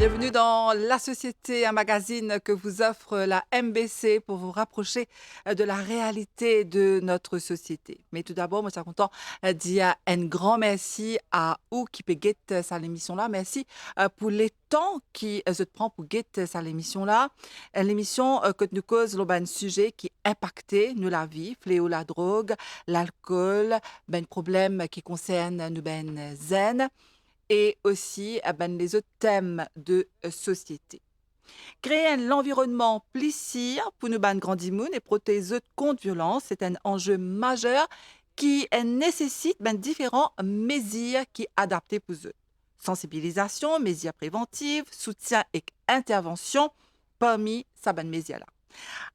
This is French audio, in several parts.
Bienvenue dans La Société, un magazine que vous offre la MBC pour vous rapprocher de la réalité de notre société. Mais tout d'abord, moi, je suis content de dire un grand merci à vous qui peut guetter ça l'émission-là. Merci pour les temps qui se prend pour guetter ça l'émission-là. L'émission que nous cause un sujet qui impacte nous la vie, fléau la drogue, l'alcool, ben problème qui concerne nous ben zen et aussi les autres thèmes de société. Créer un environnement plus sûr pour nous ban grandimoun et protéger contre violence, c'est un enjeu majeur qui nécessite différents mesures qui adaptés pour eux. Sensibilisation, mesures préventives, soutien et intervention parmi ces mesures-là.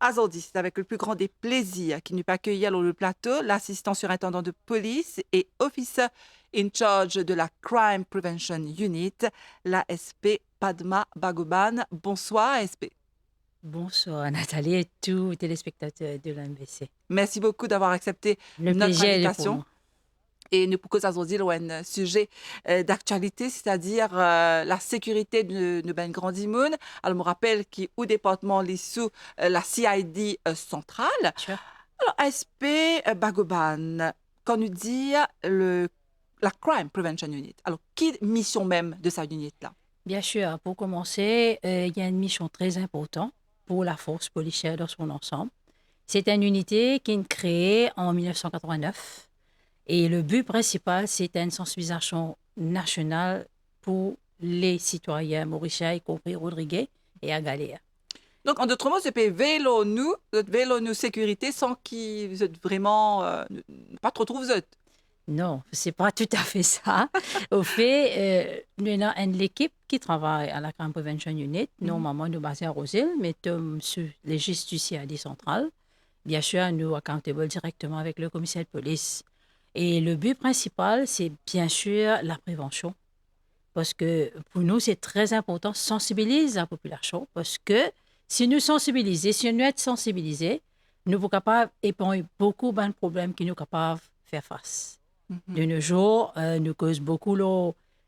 Aujourd'hui, c'est avec le plus grand des plaisirs qu'il nous peut accueillir sur le plateau l'assistant surintendant de police et officer in charge de la Crime Prevention Unit, l'ASP Padma Bhagoban. Bonsoir, ASP. Bonsoir Nathalie et tous les téléspectateurs de l'MBC. Merci beaucoup d'avoir accepté Le notre plaisir est pour invitation. moi. Et nous pouvons aujourd'hui un sujet d'actualité, c'est-à-dire la sécurité de nos Grand Dimoun. Alors, je me rappelle qu'au département, les sous la CID centrale. Sure. Alors, ASP Bhagoban, quand nous dit la Crime Prevention Unit, alors, quelle mission même de cette unité-là? Bien sûr, pour commencer, il y a une mission très importante pour la force policière dans son ensemble. C'est une unité qui est créée en 1989 et le but principal, c'est une sensibilisation nationale pour les citoyens mauriciens, y compris Rodriguez et Agaléa. Donc, en d'autres mots, c'est vélo nous sécurité sans qu'ils vous êtes vraiment pas trop vous êtes. Non, c'est pas tout à fait ça. Au fait, nous avons une équipe qui travaille à la Crime Prevention Unit. Normalement, nous basés à Roseville, mais sur les gestes du CID central. Bien sûr, nous accountable directement avec le commissaire de police. Et le but principal, c'est bien sûr la prévention. Parce que pour nous, c'est très important de sensibiliser la population. Parce que si nous sensibilisons, si nous sommes sensibilisés, nous sommes capables d'épargner beaucoup de problèmes qui nous sommes capables de faire face. De nos jours, nous causons beaucoup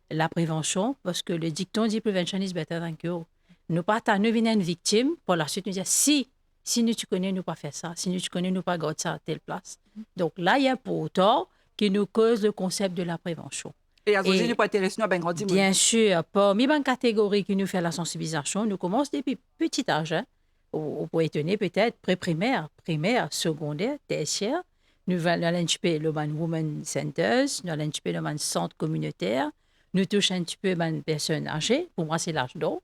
la prévention parce que le dicton dit prevention is better than cure. Nous pas nous venir une victime pour la suite nous dire si nous tu connais nous pas faire ça, si nous tu connais nous pas garder ça à telle place. Donc là il y a pour autant qui nous cause le concept de la prévention. Et à Zozé, nous pas intéressé nous à Grand Dimoun. Bien sûr, parmi les catégories qui nous fait la sensibilisation, nous commençons depuis petit âge. Hein. On peut étonner peut-être pré-primaire, primaire, secondaire, tertiaire. Nous allons un petit peu le Women Centers, nous allons un petit peu le centre communautaire, nous touchons un petit peu les personnes âgées. Pour moi, c'est l'âge d'or,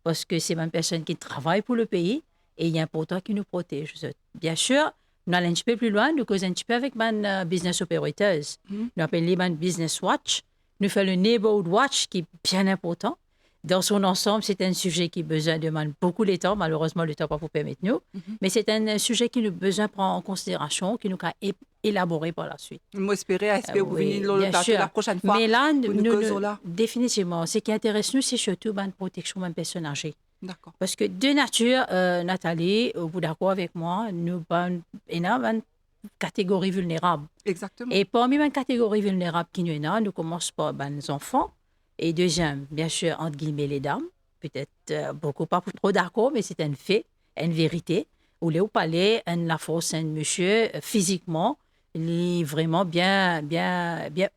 parce que c'est les personnes qui travaillent pour le pays et il est important qu'ils nous protègent. Bien sûr, nous allons un petit peu plus loin, nous causons un petit peu avec les business operators. Nous appelons les Business Watch. Nous faisons le Neighborhood Watch qui est bien important. Dans son ensemble, c'est un sujet qui demande beaucoup de temps. Malheureusement, le temps pas vous permettre nous. Mais c'est un sujet qui nous besoin de prendre en considération, qui nous a élaboré par la suite. Moi, espérer vous venir le plateau la prochaine fois. Mais là, définitivement, ce qui intéresse nous, c'est surtout la protection des personnes âgées. D'accord. Parce que de nature, Nathalie, vous d'accord avec moi, nous avons une catégorie vulnérable. Exactement. Et parmi les catégories vulnérables qui nous avons, nous commençons par les enfants. Et deuxième, bien sûr, entre guillemets, les dames. Peut-être beaucoup pas trop d'accord, mais c'est un fait, une vérité. Où les palais, la force, un monsieur, physiquement, il est vraiment bien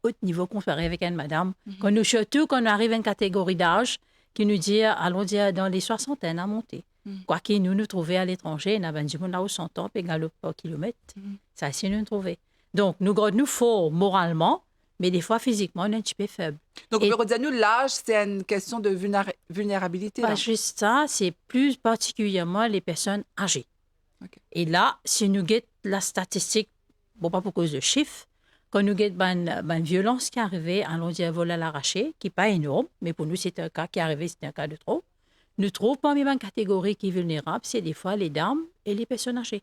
haut niveau comparé avec une madame. Surtout quand on arrive à une catégorie d'âge qui nous dit, allons dire, dans les soixantaines à monter. Quoi qu'il nous trouvions à l'étranger, nous avons dit, là où 100 ans, puis galop par kilomètre. Ça, c'est nous trouver. Donc, nous fort moralement, mais des fois, physiquement, on est un petit peu faible. Donc, on peut dire, nous, l'âge, c'est une question de vulnérabilité. Pas là. juste ça, c'est plus particulièrement les personnes âgées. Okay. Et là, si nous guettons la statistique, bon, pas pour cause de chiffres, quand nous guettons une violence qui est arrivée, allons dire vol à l'arraché, qui n'est pas énorme, mais pour nous, c'est un cas qui est arrivé, c'est un cas de trop. Nous trouvons parmi les catégories qui sont vulnérables, c'est des fois les dames et les personnes âgées.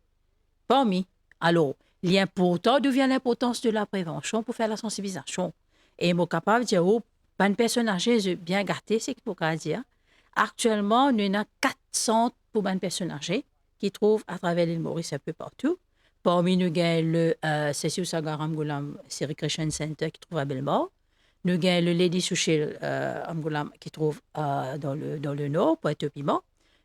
Parmi. Alors, l'important, d'où vient l'importance de la prévention pour faire la sensibilisation. Et moi, capable de dire, oh, une personne âgée bien gâtée, c'est qu'il faut dire. Actuellement, nous avons 400 pour une personne âgée qui trouvent à travers l'île Maurice un peu partout. Parmi nous, il y a le Cecil Sagaram Goulam Recreation Center qui trouve à Belmore. Nous avons le Lady Sushil Angoula qui trouve dans le nord, Pointe-Piment.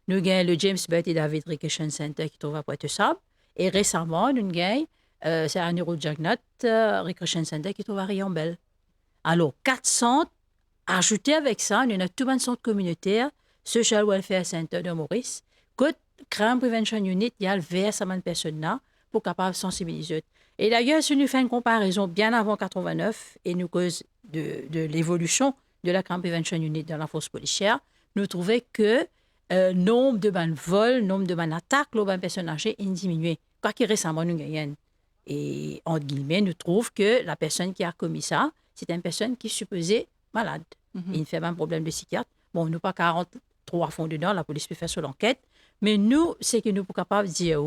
Nous avons le James Betty David Recreation Center qui trouve à Pointe-Sable. Et récemment, nous avons c'est un Jagnat Recreation Center qui trouve à Riambel. Alors, 4 centres, ajoutés avec ça, nous avons tout un centre communautaire, Social Welfare Center de Maurice, que Crime Prevention Unit, il y a le vers à cette personne-là pour capable sensibiliser. Et d'ailleurs, si nous faisons une comparaison bien avant 89 et nous cause de l'évolution de la Crime Prevention Unit dans la force policière, nous trouvons que nombre de vols, nombre de attaques, le ban personnes âgées est diminué. Quoi qu'il récemment nous gagnons. Et entre guillemets, nous trouvons que la personne qui a commis ça, c'est une personne qui est supposée malade. Il fait un problème de psychiatre. Bon, nous pas 43 fonds dedans, la police peut faire sur l'enquête. Mais nous, c'est que nous sommes capables de dire,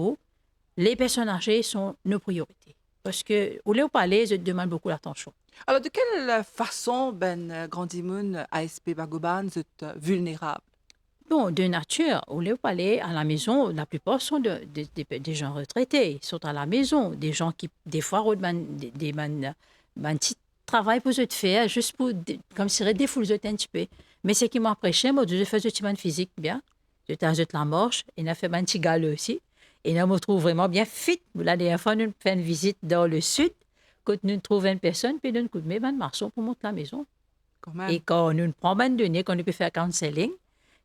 les personnes âgées sont nos priorités. Parce que, au lieu de parler, je demande beaucoup d'attention. Alors, de quelle façon, Grandimoun, ASP Bagoban, vous êtes vulnérable? Bon, de nature, au lieu de parler à la maison, la plupart sont des gens retraités. Ils sont à la maison. Des gens qui, des fois, ont des petits travail pour eux de faire, juste pour, comme si des foules un petit peu. Mais ce qui m'a prêché, moi, je fais du petit physique bien. Je t'ajoute la marche, et on a fait un petit galop aussi. Et on me trouve vraiment bien fit. La dernière fois, nous fait une visite dans le sud, quand nous trouvons une personne, puis nous coup de main, marchons pour monter la maison. Quand même. Et quand nous prenons une donnée, quand nous peut faire counseling,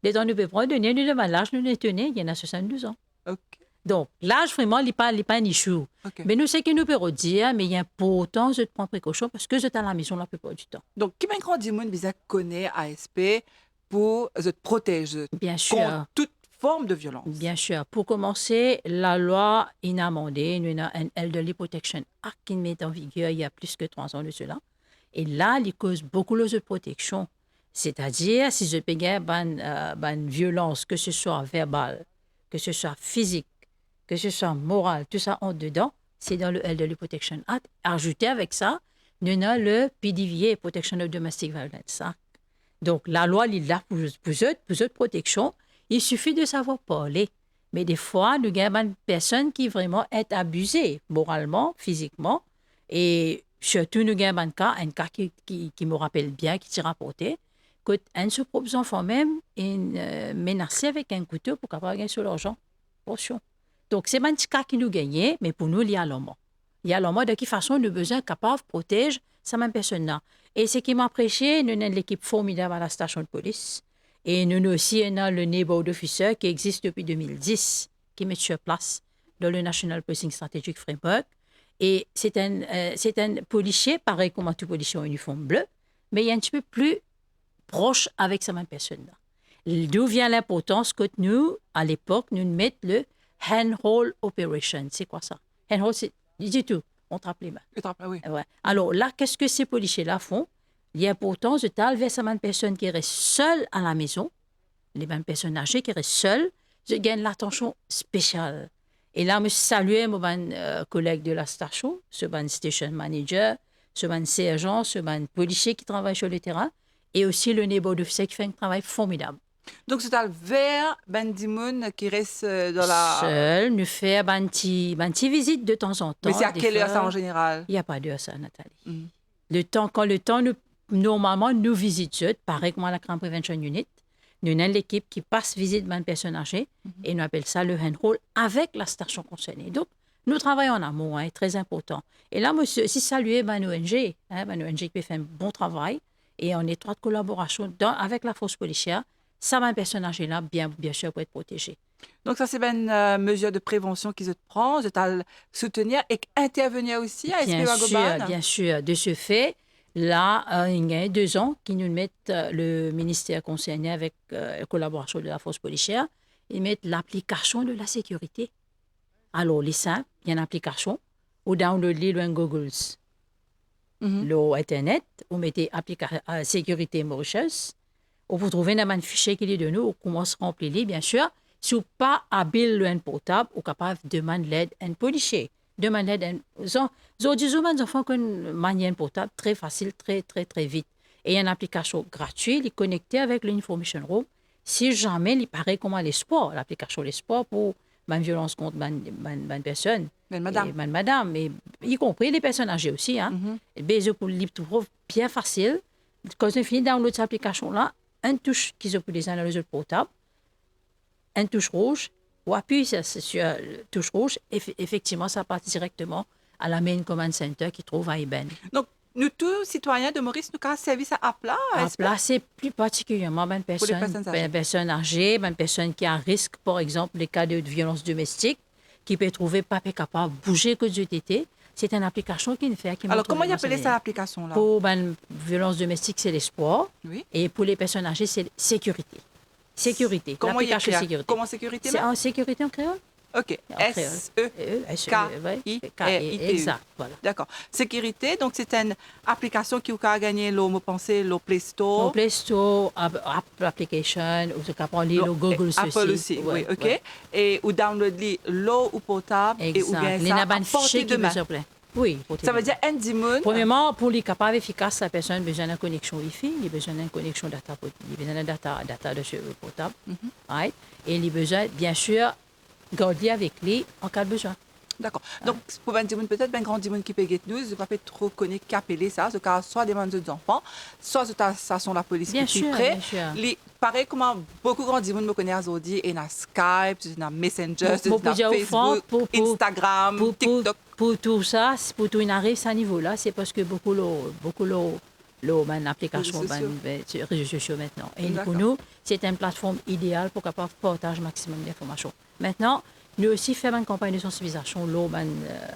les temps nous peut prendre une donnée, nous demandons l'âge, nous les tenons, il y en a 62 ans. OK. Donc, l'âge, vraiment, il n'est pas un issue. OK. Mais nous, c'est que nous pouvons dire, mais il y a important de prendre précaution parce que je suis à la maison la plupart du temps. Donc, qui m'a Grandimoun, vous connaît ASP pour se protéger Bien sûr. contre toute forme de violence? Bien sûr. Pour commencer, la loi est amendée. Nous avons un Elderly Protection Act qui met en vigueur il y a plus que 3 ans de cela. Et là, il cause beaucoup de protection. C'est-à-dire, si je peux une violence, que ce soit verbale, que ce soit physique, que ce soit morale, tout ça en dedans, c'est dans le Elderly Protection Act. Ajouté avec ça, nous avons le PDVA, Protection of Domestic Violence Act. Donc, la loi, il est là pour votre protection. Il suffit de savoir parler. Mais des fois, nous avons une personne qui vraiment est abusée moralement, physiquement. Et surtout, nous avons un cas qui me rappelle bien, qui s'est rapporté, qu'un de ses propres enfants même est menacé avec un couteau pour pouvoir gagner sur l'argent. Portion. Donc, c'est un petit cas qui nous gagne, mais pour nous, il y a l'homme. Il y a l'homme de quelle façon nous besoin capable de protéger cette même personne-là. Et ce qui m'a prêché, nous avons l'équipe formidable à la station de police. Et nous aussi avons le neighborhood officer qui existe depuis 2010, qui met sur place dans le National Policing Strategic Framework. Et c'est un policier, pareil comme tout policier en uniforme bleu, mais il est un petit peu plus proche avec cette même personne-là. D'où vient l'importance que nous, à l'époque, nous mettons le handhold operation. C'est quoi ça? Handhold, c'est du tout. On trappe les mains. Oui. Ouais. Alors là, qu'est-ce que ces policiers-là font? L'importance de t'enlever cette même personne qui reste seule à la maison, les mêmes personnes âgées qui restent seules, je gagne l'attention spéciale. Et là, je salue mon collègue de la station, ce station manager, ce sergent, ce policier qui travaille sur le terrain, et aussi le neighborhood officer qui fait un travail formidable. Donc, c'est vers Bandimoun qui reste dans la... Seul, nous faisons une petite visite de temps en temps. Mais c'est à quelle heure ça en général? Il n'y a pas d'heure ça, Nathalie. Quand le temps, normalement, nous visitons, pareil comme à la Crime Prevention Unit, nous avons l'équipe qui passe visite une personne âgée et nous appelons ça le handhold avec la station concernée. Donc, nous travaillons en amont, très important. Et là, moi, aussi saluer ONG, ONG qui fait un bon travail et en étroite collaboration avec la force policière. Ça va un personnage là, bien sûr, pour être protégé. Donc, ça, c'est une mesure de prévention qu'ils prennent, de soutenir et intervenir aussi à SP Bagoban? Bien sûr. De ce fait, là, il y a 2 ans qu'ils nous mettent le ministère concerné avec la collaboration de la force policière, ils mettent l'application de la sécurité. Alors, les simples, il y a une application, ou download le Google, le Internet, vous mettez application sécurité Mauritius. Vous trouvez un fichier qui est de nous, on commence à remplir, bien sûr. Si vous n'êtes pas habile le portable, vous êtes capable de demander l'aide à un policier. Demande l'aide à un... Les enfants ont une manière portable très facile, très, très, très vite. Et il y a une application gratuite, il est connecté avec l'Information Room. Si jamais il paraît comme les sports, l'application les sports pour une violence contre une personne. Madame, et y compris les personnes âgées aussi. Pour le trouve bien facile. quand on finit download cette application-là, une touche qui se peut des dans le portable, une touche rouge, ou appuie sur la touche rouge, et effectivement, ça part directement à la main command center qui trouve à IBAN. Donc, nous tous, citoyens de Maurice, nous avons servi ça à plat. À placer plus particulièrement une personne âgée, une personne qui a un risque, par exemple, les cas de violence domestique, qui peut trouver pas capable de bouger que Dieu t'était. C'est une application qui fait. Alors, comment il appelait cette application-là? Pour une violence domestique, c'est l'espoir. Oui. Et pour les personnes âgées, c'est sécurité. Sécurité. Comment l'application sécurité. Comment sécurité? C'est en sécurité en créole? OK. S-E-K-I-R-I-T-E. Exact, voilà. D'accord. Sécurité, donc c'est une application qui a gagné le mot pensé, le Play Store. Le Play Store, Apple Application, ou ce qu'on lit le Google Apple aussi, oui, OK. Ouais. Et ou download l'eau ou portable exact. Et ou bien ça à portée de main. Oui. Ça veut dire un dimoun. Premièrement, pour les capables efficaces, la personne a besoin d'une connexion Wi-Fi, il a besoin d'une connexion data, il a besoin d'un data de ce portable, right? Et il a besoin, bien sûr, garder avec lui en cas de besoin. D'accord. Donc, pour un dimoun, peut-être un grand dimoun qui peut être nous, je ne vais pas trop connaître qu'appeler ça, ce cas soit des enfants, soit ça sont la police bien qui sûr, est prêt. Bien sûr. Pareil comment beaucoup de grands dimoun me connaissent aujourd'hui, et dans Skype, dans Messenger, dans Facebook, Instagram, TikTok. Pour tout ça, pour tout arrive à ce niveau-là, c'est parce que beaucoup l'application les réseaux sociaux maintenant. Et pour nous, c'est une plateforme idéale pour pouvoir partager un maximum d'informations. Maintenant, nous aussi faisons une campagne de sensibilisation sur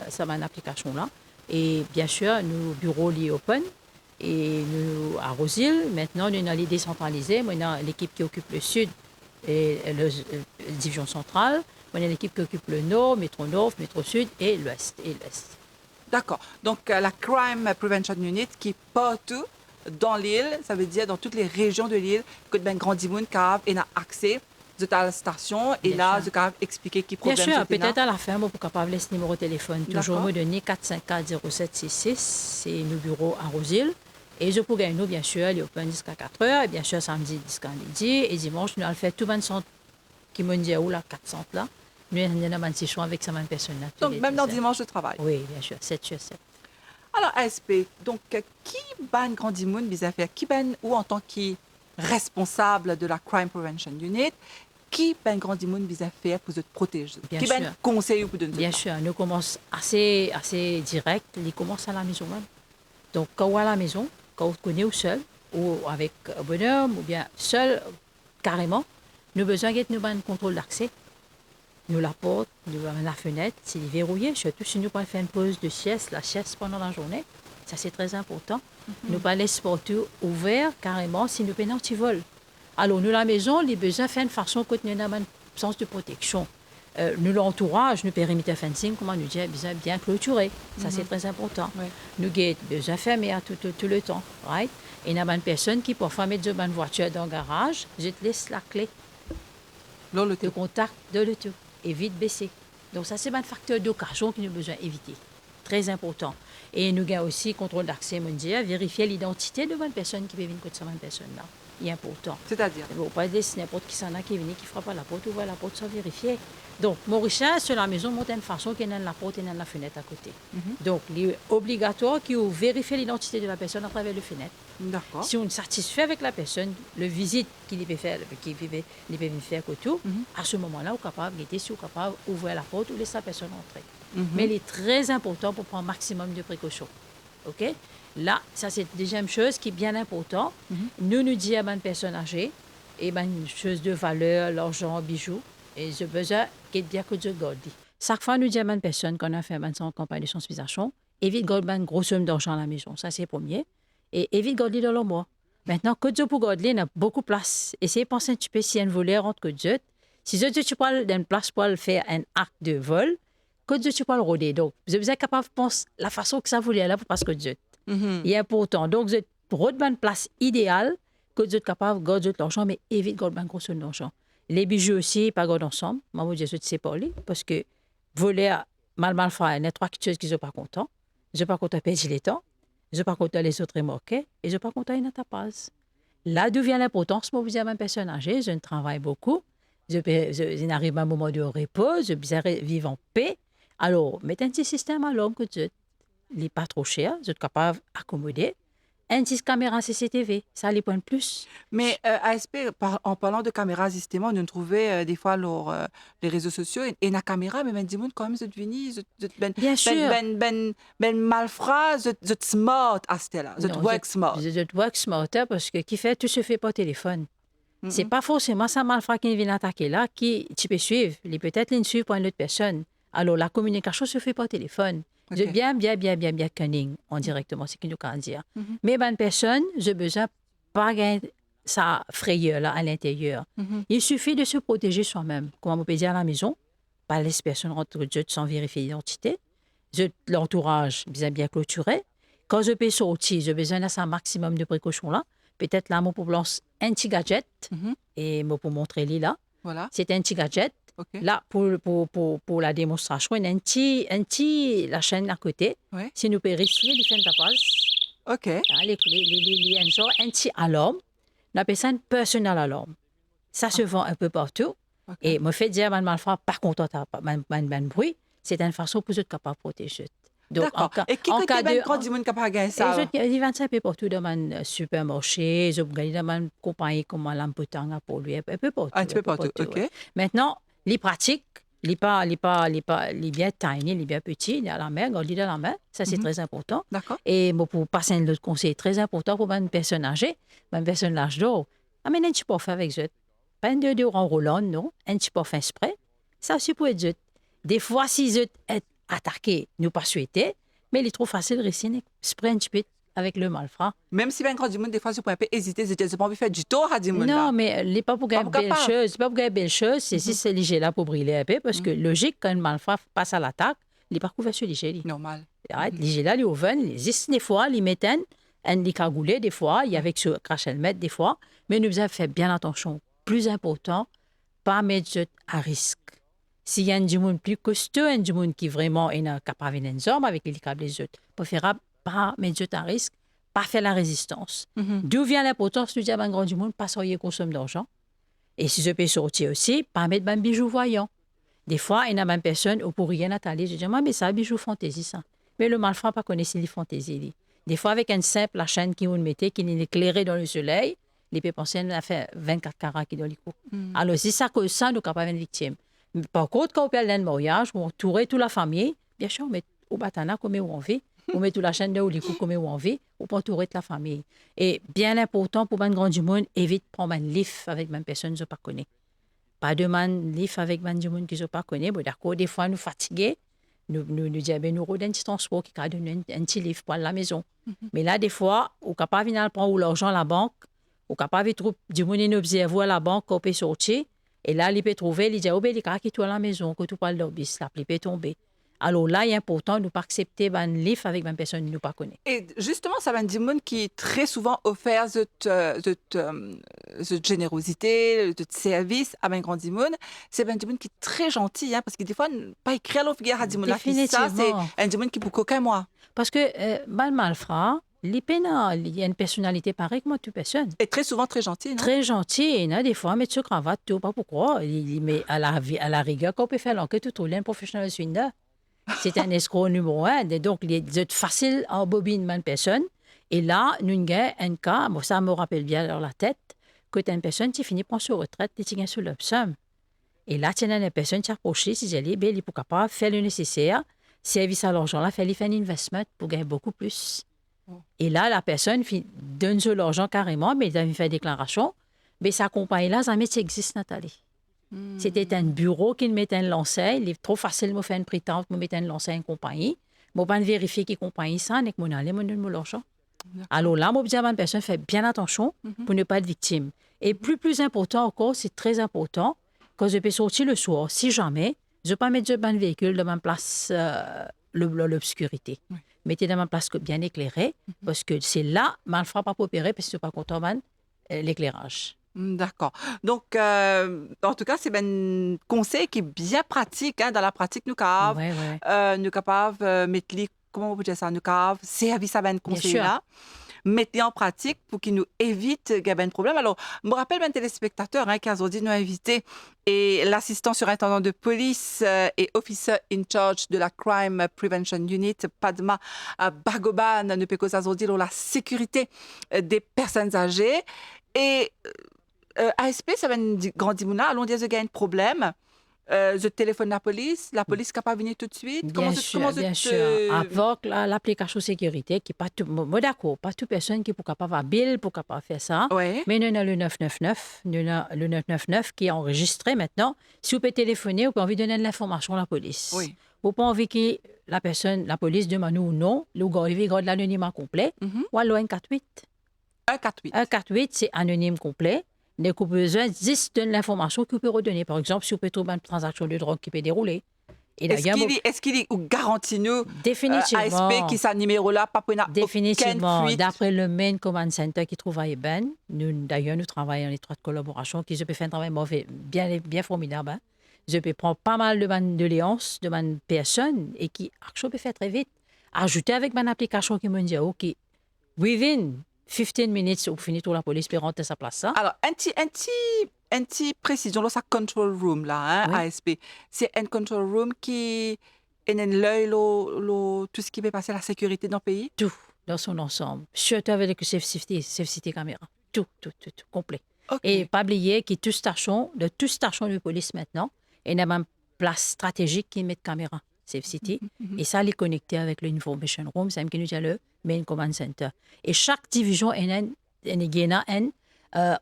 cette application-là. Et bien sûr, nos bureaux liés open. Et nous, à Rosil, maintenant, nous avons les décentralisés. Maintenant, l'équipe qui occupe le sud et la division centrale. On a l'équipe qui occupe le nord, métro sud et l'ouest. D'accord. Donc, la Crime Prevention Unit qui est partout dans l'île, ça veut dire dans toutes les régions de l'île, que ben grand dimoun cave et a accès de la station et là, je peux expliquer qui problème. Bien sûr, peut-être à la fin, vous pouvez capable laisser numéro de téléphone. Toujours me donner 454-0766, c'est nos bureaux à Rosil. Et je peux gagner, bien sûr, les open jusqu'à 4 heures, et bien sûr, samedi jusqu'à midi, et dimanche, nous allons faire tout 20 centres qui me dit où là, 400 là. Nous avons 26 choix avec ces personnes là. Donc, même dans dimanche de travail? Oui, bien sûr, 7 sur 7. Alors, ASP, donc, qui ban Grand Dimoun bisa faire? Qui ban ou en tant que responsable de la Crime Prevention Unit, qui ban Grand Dimoun bisa faire pour se protéger? Bien qui sûr. ban conseil pour donner? Bien sûr, nous commençons assez direct, ils commencent à la maison même. Donc, quand on est à la maison, quand on connaît ou seul, ou avec un bonhomme, ou bien seul, carrément, nous avons besoin de un contrôle d'accès. Nous la porte, nous avons la fenêtre, c'est verrouillé, surtout si nous pas faire une pause de sieste, la sieste pendant la journée. Ça, c'est très important. Nous pas laisser partout ouvert carrément si nous prenons un petit vol. Alors, nous, la maison, les besoins faire une façon que nous avons un sens de protection. Nous, l'entourage, nous périmètre fencing, comment nous dire, bien clôturé. Ça, c'est très important. Ouais. Nous avons besoin fermés tout le temps. Right? Et nous avons une personne qui, parfois, met une voiture dans le garage, je te laisse la clé. Le contact de l'auto. Et vite baisser. Donc, ça, c'est un facteur d'occasion que nous avons besoin d'éviter. Très important. Et nous avons aussi contrôle d'accès mondial, vérifier l'identité de une personne qui peut venir contre cette personne-là. Il est important. C'est-à-dire? Il ne faut pas laisser n'importe qui s'en a qui vient, qui ne frappe à la porte, ouvre la porte sans vérifier. Donc, Mauricien, sur la maison, monte une façon qu'il y a la porte et la fenêtre à côté. Donc, il est obligatoire qu'il vérifie l'identité de la personne à travers la fenêtre. D'accord. Si on est satisfait avec la personne, le visite qu'il peut faire, faire autour, à ce moment-là, on est capable d'ouvrir la porte ou laisser la personne entrer. Mais il est très important pour prendre un maximum de précautions. OK? Là, ça, c'est la deuxième chose qui est bien important. Nous disons à une personne âgée, et une chose de valeur, l'argent, bijoux, et je besoin qu'il bien que je garde. Chaque fois, nous disons à une personne qu'on a fait une campagne de sensibilisation, évite de garder une grosse somme d'argent à la maison. Ça, c'est le premier. Et évite de garder dans le mois. Maintenant, que Dieu pour garder, il y a beaucoup de place. Essayez de penser un petit peu si un voleur rentre que Dieu. Si tu parles d'une place pour faire un acte de vol, que Dieu tu peux le rôder. Donc, vous êtes capable de penser la façon que ça voulait là pour parce que Dieu. Il est important. Donc, vous êtes pour une place idéale que vous êtes capable de garder l'argent, mais évite de garder une grosse somme d'argent. Les bijoux aussi, pas garder ensemble. Moi, je dis c'est pas lui parce que voler mal fait, il y a trois choses qui ne sont pas contents. Je ne suis pas content de perdre le temps. Je ne suis pas content les autres remorquer. Et je ne suis pas content de tapage. Là d'où vient l'importance, moi, vous êtes une personne âgée, je travaille beaucoup. Je n'arrive à un moment de repos, je vis en paix. Alors, mettez un petit système à l'homme que tu n'est pas trop cher, vous êtes capable d'accommoder. une petite caméra CCTV. Ça les points de plus. Mais ASP, en parlant de caméras, justement, nous trouvons des fois les réseaux sociaux et la caméra, mais ben, dis-moi quand même, c'est devenu, Bien sûr. ben malfrat, c'est smart à ce là, c'est Non, work smart. je work smarter parce que qui fait tout se fait par téléphone. C'est Mhm. pas forcément ça malfrat qui vient attaquer là, qui tu peux suivre. Il peut-être les suivre pour une autre personne. Alors la communication se fait par téléphone. Je OK. bien cunning en directement, c'est ce qu'il nous can dire. Mhm. Mais bonne personne, j'ai besoin pas gagner sa frayeur là à l'intérieur. Mhm. Il suffit de se protéger soi-même. Comme on peut dire à la maison, pas laisser personne rentrer sans vérifier l'identité. L'entourage bien clôturé. Quand je peux sortir, j'ai besoin d'un maximum de précautions là. Peut-être là, moi, pour lancer un petit gadget, Mhm. et moi, pour montrer lui là, Voilà. c'est un petit gadget. OK. Là, pour la démonstration, il y a la chaîne à côté. Ouais. Si nous pouvons réussir, il fait une tapage. OK. Un petit alarme. On appelle ça une personal alarm. Ça se vend un peu partout. OK. Et me fait dire, malfrat, par contre, bruit, c'est une façon pour eux de capable de protéger. Donc, D'accord. Et qui en côté cas ben de... quand dis-moi capable gagner Et ça? je 25 peu partout dans un supermarché, je regarde dans une compagnie comme Lampotanga pour lui, un peu partout. Un petit peu partout. OK. Ouais. Maintenant, les pratiques, les bien tiny, les bien petits, il y a la mer, on dit dans la mer, ça c'est Mhm. très important. D'accord. Et moi, pour passer un autre conseil très important pour une personne âgée, une personne l'âge d'or, amène un petit parfum avec eux. Pas un de en roulant, non, un petit parfum spray, ça aussi peut être eux. Des fois, si eux est attaqué, nous pas souhaité, mais il est trop facile de réussir, spray un petit peu avec le malfrat. Même si ben quand dis-moi des fois je peux un peu hésiter, j'ai pas envie de faire du tort à dis-moi Non, là. mais il n'est pas pour Pas gagner pour belle capable. chose. C'est pas pour gagner belle chose. C'est si Mhm. c'est léger là pour briller un peu. Parce que Mhm. logique, quand un malfrat passe à l'attaque, il n'est pas couvert sur léger. Normal. Léger là, il ouvre, des fois, il met un cagoulé, des fois, il y avec ce crachelmet, des fois. Mais nous avons fait bien attention. Plus important, pas mettre à risque. S'il y a un monde plus costaud, un monde qui vraiment est capable de faire avec les câbles des autres, préférable pas mettre à risque, pas faire la résistance. Mhm. D'où vient l'importance de dire à un grand du monde, pas soyez consomme d'argent. Et si je peux sortir aussi, pas mettre un bijou voyant. Des fois, il y a même personne, ou pour rien Nathalie, je dis, moi, mais ça, bijou fantaisie, ça. Mais le malfrat pas connaît les fantaisies. Des fois, avec une simple la chaîne qui vous mettez, qui est éclairée dans le soleil, les peut penser à faire 24 carats qui dans les coups. Mhm. Alors, si ça cause ça, nous sommes capables de victime. Par contre, quand on parle d'un mariage, on entourer toute la famille, bien sûr, on met au batana comme on veut, on met toute la chaîne de Olicou comme on veut, on peut entourer toute la famille. Et bien important pour un grand du monde, évite de prendre un livre avec une personne que je ne connais pas. Pas de man livre avec un du monde que je ne connais pas. Bon, d'accord, des fois, nous fatigués, nous disons, ben, nous rodons un petit transport qui a donné un petit livre pour aller à la maison. Mais là, des fois, on est capable de prendre l'argent à la banque, on est capable de trouver du monde qui observe à la banque, on peut sortir. Et là, il peut trouver, il dit, oh, ben, il y a qui à la maison, que tu parles d'obis, là, il peut tomber. Alors là, il est important de ne pas accepter un livre avec une personne que nous ne connaissons Et justement, ça va dire monde qui très souvent offert cette générosité, de service à un grand monde. C'est un monde qui est très gentil, hein, parce que des fois, pas écrire l'offre à Dimon là, ça, c'est Définitivement. un monde qui pour coquin moi. Parce que, malfrat, il y a une personnalité pareille que moi, toute personne. Et très souvent très gentil, non? Très gentil, il y a des fois, mettre ce cravate, tout, pas pourquoi. Il met à la rigueur, qu'on peut faire l'enquête, tout, il est un professionnel swindler. C'est un escroc numéro un. Donc, il est facile en bobine une personne. Et là, nous avons un cas, bon, ça me rappelle bien dans la tête, que tu as une personne qui finit par se retraite, qui tient sur l'obsomme. Et là, tu as une personne qui approche, si elle est belle, il est capable de faire le nécessaire, service à l'argent, là, faire un investment pour gagner beaucoup plus. Et là, la personne donne sur l'argent carrément, mais il a fait une déclaration. Mais sa compagnie-là, ça existe, Nathalie. C'était un bureau qui mettait un lancet. Il est trop facile de me faire une prétente, de me mettre un lancet à une compagnie. Je ne pas vérifier qui compagnie ça, et que je allais me donner l'argent. Alors là, je dis à une personne, fait bien attention pour ne pas être victime. Et plus important encore, c'est très important, quand je peux sortir le soir, si jamais, je ne vais pas mettre un véhicule dans ma place l'obscurité. Mettez dans ma place bien éclairée, parce que c'est là, malfrat pas pour opérer, parce que je ne suis pas content l'éclairage. D'accord. Donc, en tout cas, c'est un conseil qui est bien pratique. Hein. Dans la pratique, nous capables, Ouais. nous capables mettre comment on peut dire ça, nous capables service à un conseil sûr. là. mettez en pratique pour qu'ils nous évitent un problème. Alors, je me rappelle un téléspectateur qui a aujourd'hui nous invité et l'assistant surintendant de police et officer in charge de la Crime Prevention Unit, Padma Bagoban, ne peut causer aujourd'hui la sécurité des personnes âgées. Et ASP, ça va une grand dimouna, allons dire qu'il y a un problème. Je téléphone la police est capable de venir tout de suite. Bien sûr, bien sûr. Avec l'application sécurité, qui pas tout, moi d'accord, pas toute personne qui est capable de bill, pour capable faire ça. Ouais. Mais nous avons le 999, nous avons le 999 qui est enregistré maintenant. Si vous pouvez téléphoner, vous pouvez envie de donner de l'information à la police. Oui. Vous pouvez envie que la police demande ou non, le garde l'anonymat complet, ou alors 148. 148. 148, c'est anonyme complet. Dès que vous avez besoin, juste donne l'information que vous pouvez redonner. Par exemple, si vous pouvez trouver une transaction de drogue qui peut dérouler. Est-ce qu'il est garanti nous définitivement, ASP qui sa numéro-là, pas pour définitivement, aucune fuite? D'après le Main Command Center qui trouve à Eben, d'ailleurs, nous travaillons en étroite collaboration, qui je peux faire un travail bien formidable. Hein. Je peux prendre pas mal de léances, de personnes, et qui peut faire très vite. Ajouter avec mon application qui me dit, OK, within 15 minutes, vous finissez tout la police peut rentrer sa place. Hein? Alors, un petit précision, là, ça control room, là, hein, Oui. ASP. C'est un control room qui est l'œil, tout ce qui peut passer à la sécurité dans le pays? Tout, dans son ensemble. Surtout avec le safety caméra. Tout, complet. Okay. Et pas oublier que toute station de police maintenant, il y a même place stratégique qui met caméra. Safety. Et ça, les connecter avec le information room, c'est qui nous dit le main command center. Et chaque division a un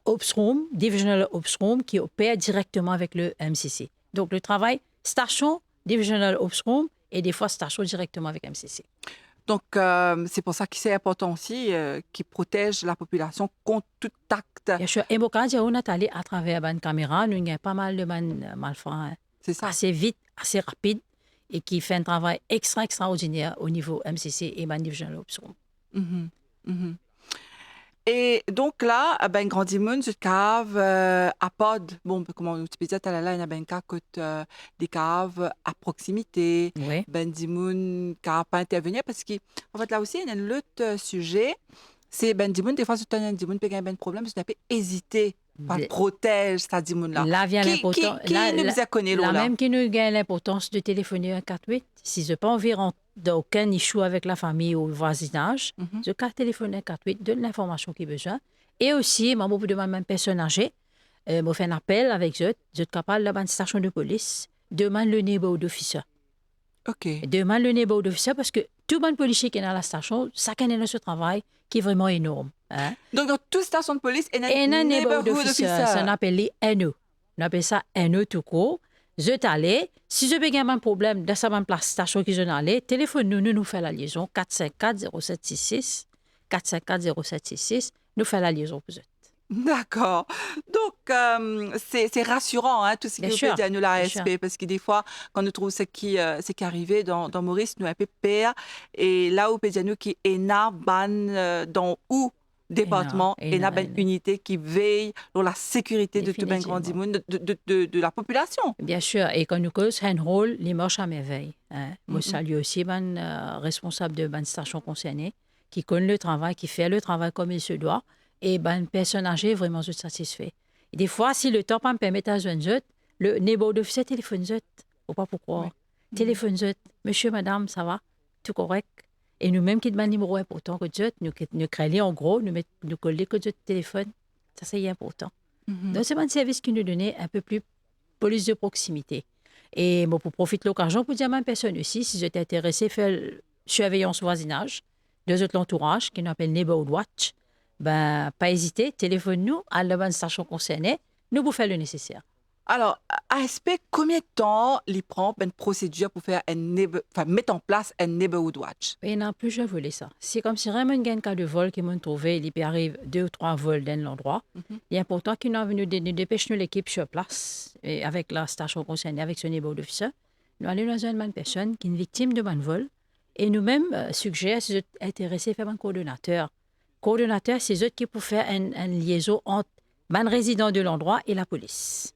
ops room, divisional ops room, qui opère directement avec le MCC. Donc, le travail, station, divisional ops room, et des fois, station directement avec MCC. Donc, c'est pour ça que c'est important aussi qu'ils protègent la population contre tout acte. Bien sûr. Et on a allé à travers une caméra, nous avons pas mal de malfrats. C'est ça. Assez vite, assez rapide, et qui fait un travail extraordinaire au niveau MCC et Divisional Ops Room. Et donc là, ben grand dimon je cave à pod. Bon, comment tu peux dire là, il y a ben cas des caves à proximité. Oui. Ben dimon pas intervenir parce que en fait là aussi il y a un autre sujet. C'est ben dimon des fois c'est un dimon peut gagner un problème, c'est un peu hésiter. Pas protège ça dimon là. Là vient l'importance. Qui nous a connu là? Même qui nous gagne l'importance de téléphoner 148. Si je pas envie d'aucun issue avec la famille ou le voisinage, je peux téléphoner 148, donne l'information qu'il a besoin. Et aussi, moi, je demande à une personne âgée, je fais un appel avec eux, je suis capable de la station de police, demande le neighborhood officer. OK. Demande le neighborhood officer parce que tout le monde policier qui est dans la station, chacun est dans ce travail qui est vraiment énorme. Hein? Donc, dans toute station de police, il y a un neighborhood officer. Ça s'appelle les NO. On appelle ça NO tout court. Je t'allais. Si je peux un problème dans sa place station qui sont allé, téléphone-nous, nous faisons la liaison 454-0766. 454-0766, nous faisons la liaison pour eux. D'accord. Donc, c'est rassurant, hein, tout ce qui fait dire nous la ASP, parce que des fois, quand nous trouvons ce qui est arrivé dans Maurice, nous un peu peur. Et là où nous qui est dans où département et n'a une unité qui veille sur la sécurité de tout le grand monde, de la population. Bien sûr. Et quand nous causons un rôle, les marches à merveille. Hein. Moi, salue aussi le responsable de la station concernée qui connaît le travail, qui fait le travail comme il se doit. Et une personne âgée est vraiment satisfait. Et des fois, si le temps me permet à jouer, le neighborhood officer téléphone zut. Ou pas pourquoi. Oui. Téléphone zut. Monsieur, madame, ça va? Tout correct? Et nous-mêmes qui demandons un numéro important que zut, nous créons en gros, nous collons que zut téléphone. Ça, c'est important. Donc, c'est un service qui nous donnait un peu plus police de proximité. Et bon, pour profiter de l'occasion, pour dire à ma personne aussi, si j'étais intéressé à faire surveillance voisinage de l'entourage, qui nous appelle Neighborhood Watch, pas hésiter, téléphone-nous à la bonne station concernée, nous vous faire le nécessaire. Alors, ASP, combien de temps il prend une procédure pour faire mettre en place un neighborhood watch? Il y en a plusieurs volets, ça. C'est comme si vraiment il y a un cas de vol qui m'ont trouvé, il peut arriver 2 ou 3 vols dans l'endroit. Il est important qu'il nous dépêche l'équipe sur place, et avec la station concernée, avec ce neighborhood officer. Nous allons dans une personne qui est une victime de un vol, et nous-mêmes suggérons, si vous êtes intéressé, faire un coordonnateur. Coordonnateur, c'est eux qui peuvent faire une liaison entre le résident de l'endroit et la police.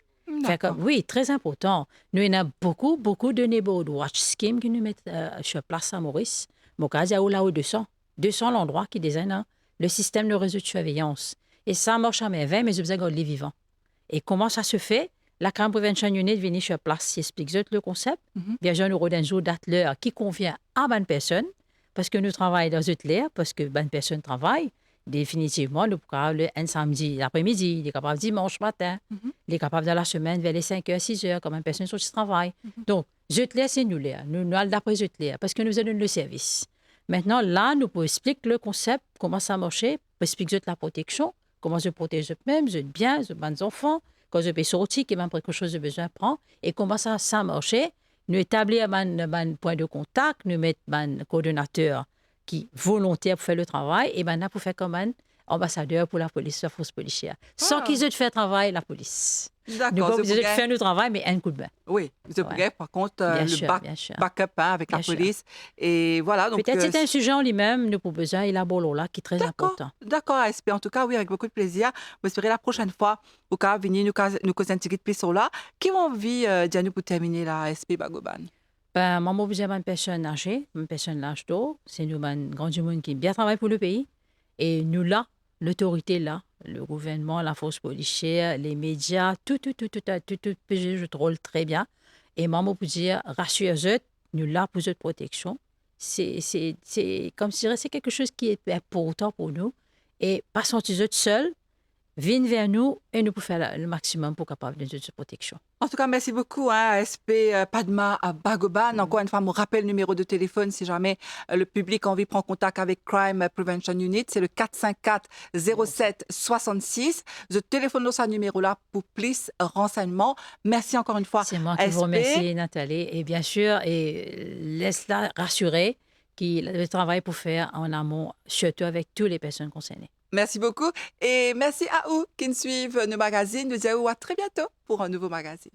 Oui, très important. Nous avons beaucoup de neighborhood watch schemes qui nous mettent sur place à Maurice. Mon cas, il y a là 200 l'endroit qui désignent le système de réseau de surveillance. Et ça marche à merveille, mais je besoin de les vivants. Et comment ça se fait? La Crime Prevention Unit vient sur place, il explique le concept. Bien sûr, nous avons un jour d'atelier qui convient à bonne personne, parce que nous travaillons dans une parce que bonne personne travaille. Définitivement, nous sommes capables un samedi l'après-midi, il est capable dimanche matin, il est capable dans la semaine vers les 5h, 6h, comme une personne sur le travail. Donc, Jetler, c'est nous là. Nous allons d'après Jetler, parce que nous allons le service. Maintenant, là, nous pouvons expliquer le concept, comment ça marche, expliquer la protection, comment je protège eux-mêmes, je bien, je mes enfants, quand je peux sortir, qu'il y a quelque chose de besoin de prendre, et comment ça marche. Nous établissons un point de contact, nous mettons un coordonnateur qui est volontaire pour faire le travail, et maintenant pour faire comme un ambassadeur pour la police, la force policière. Sans qu'ils aient fait travail, la police. Nous D'accord. pas besoin de faire le travail, mais un coup de main. Oui, je pourrais, par contre, Bien le sûr, bien sûr. backup avec la Bien sûr. police. Et voilà, donc... Peut-être c'est un sujet en lui-même, nous avons besoin d'élaborer là, qui est très D'accord, important. d'accord, ASP. En tout cas, oui, avec beaucoup de plaisir. J'espère la prochaine fois, au cas venir nous causer un petit peu plus sur là. Qui ont envie, Diane, pour terminer la ASP Bagoban? Ben, moi, je suis une personne âgée, une personne l'âge d'eau. C'est nous, un grand du monde qui bien travaille pour le pays. Et nous, là, l'autorité, là, le gouvernement, la force policière, les médias, tout je trouve très bien. Et moi, je peux dire, rassurez-vous, nous, là, pour votre protection. C'est comme si c'est quelque chose qui est important pour nous. Et pas sentir seul, viennent vers nous et nous pouvons faire le maximum pour capable de notre protection. En tout cas, merci beaucoup, ASP Padma à Bagoban. Encore une fois, mon rappel numéro de téléphone si jamais le public a envie de prendre contact avec Crime Prevention Unit, c'est le 454-07-66. Je téléphone dans ce numéro-là pour plus renseignements. Merci encore une fois. C'est moi qui vous remercie, Nathalie. Et bien sûr, et laisse-la rassurer qu'il a le travail pour faire en amont, surtout avec toutes les personnes concernées. Merci beaucoup et merci à vous qui nous suivent nos magazines. Nous disons à très bientôt pour un nouveau magazine.